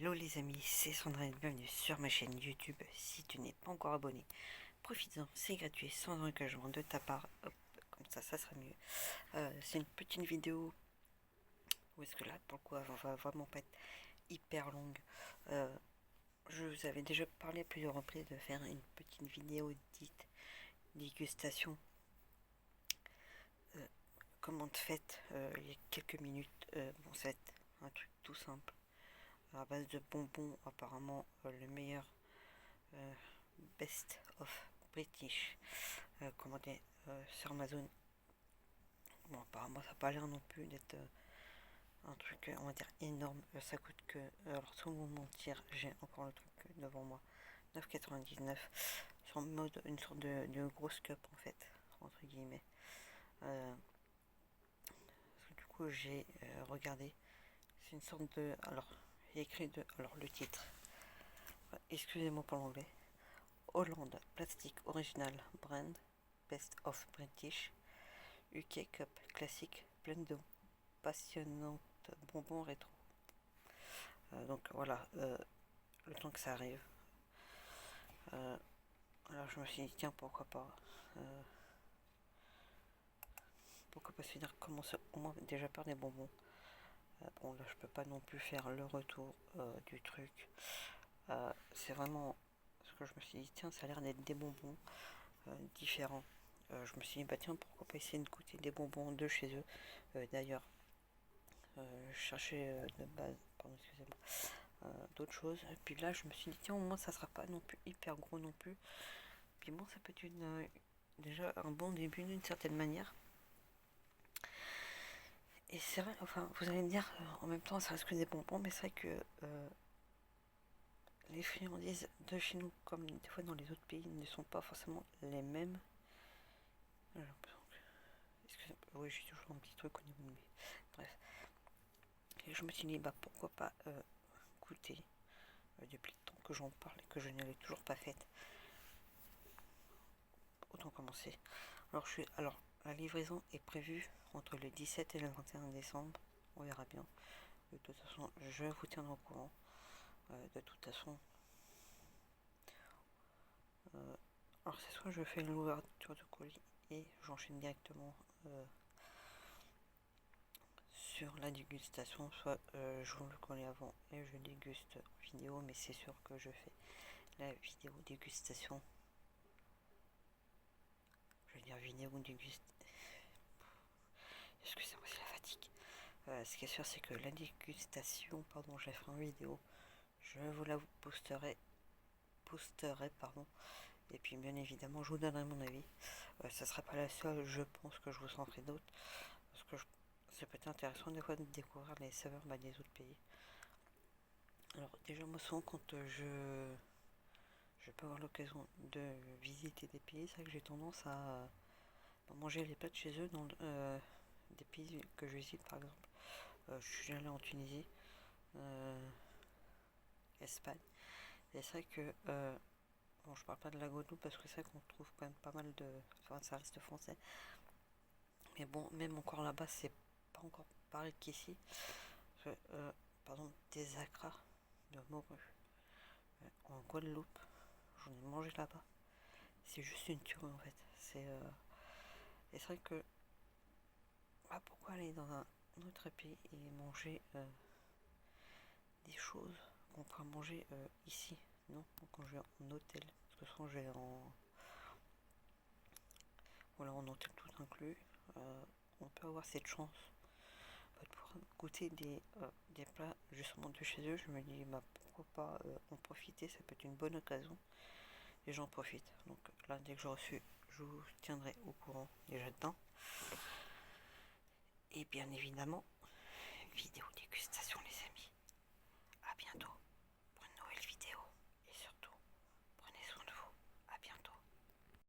Hello les amis, c'est Sandrine, bienvenue sur ma chaîne YouTube. Si tu n'es pas encore abonné, profites-en, c'est gratuit, sans engagement de ta part. Hop, comme ça sera mieux. C'est une petite vidéo, où est-ce que là, pour le coup, elle va vraiment pas être hyper longue. Je vous avais déjà parlé à plusieurs reprises de faire une petite vidéo dite dégustation. Commande faite il y a quelques minutes. Bon, c'est un truc tout simple. À base de bonbons, apparemment le meilleur Best of British commandé sur Amazon. Bon, apparemment, ça n'a pas l'air non plus d'être un truc, on va dire, énorme. Ça coûte que. Alors, sans vous mentir, j'ai encore le truc devant moi. 9,99 sur mode une sorte de grosse cup en fait, entre guillemets. Parce que du coup, j'ai regardé. C'est une sorte de. Alors, il y a écrit de. Alors, le titre. Excusez-moi pour l'anglais. Hollande Plastic Original Brand Best of British UK Cup classique pleine de passionnantes bonbons rétro. Donc voilà, le temps que ça arrive. Alors je me suis dit tiens pourquoi pas se dire commencer au moins déjà par des bonbons. Bon là je peux pas non plus faire le retour du truc. C'est vraiment ce que je me suis dit tiens ça a l'air d'être des bonbons différents. Je me suis dit bah tiens pourquoi pas essayer de goûter des bonbons de chez eux. D'ailleurs je cherchais de base, pardon excusez-moi, d'autres choses. Et puis là je me suis dit tiens au moins ça sera pas non plus hyper gros non plus. Puis bon ça peut être déjà un bon début d'une certaine manière. Et c'est vrai, enfin vous allez me dire en même temps ça reste que des bonbons, mais c'est vrai que les friandises de chez nous comme des fois dans les autres pays ne sont pas forcément les mêmes. Excusez-moi, oui j'ai toujours un petit truc au niveau de mes. Bref. Et je me suis dit bah pourquoi pas goûter depuis le temps que j'en parle et que je ne l'ai toujours pas faite. Autant commencer. Alors la livraison est prévue entre le 17 et le 21 décembre. On verra bien. De toute façon, je vous tiendrai au courant. De toute façon, alors c'est soit je fais l'ouverture de colis et j'enchaîne directement sur la dégustation, soit j'ouvre le colis avant et je déguste en vidéo, mais c'est sûr que je fais la vidéo dégustation. Je vais dire vidéo déguste. Excusez-moi, c'est la fatigue. Ce qui est sûr, c'est que la dégustation, pardon, je la ferai en vidéo. Je vous la posterai, pardon. Et puis, bien évidemment, je vous donnerai mon avis. Ça sera pas la seule, je pense que je vous en ferai d'autres. Parce que ça peut être intéressant des fois de découvrir les saveurs des autres pays. Alors, déjà, moi, souvent, quand je peux avoir l'occasion de visiter des pays, c'est vrai que j'ai tendance à manger les plats de chez eux dans des pays que je visite, par exemple. Je suis allé en Tunisie, Espagne. Et c'est vrai que, bon, je parle pas de la Guadeloupe parce que c'est vrai qu'on trouve quand même pas mal de. Enfin, ça reste français. Mais bon, même encore là-bas, c'est pas encore pareil qu'ici. Par exemple, des acras de morue en Guadeloupe, j'en ai mangé là-bas. C'est juste une tuerie en fait. Et c'est vrai que. Ah, pourquoi aller dans un autre pays et manger des choses qu'on pourra manger ici, non, quand je vais en hôtel, parce que souvent je vais en hôtel tout inclus. On peut avoir cette chance de pouvoir goûter des plats justement de chez eux. Je me dis bah pourquoi pas en profiter, ça peut être une bonne occasion et j'en profite. Donc là dès que j'ai reçu, je vous tiendrai au courant déjà dedans. Et bien évidemment vidéo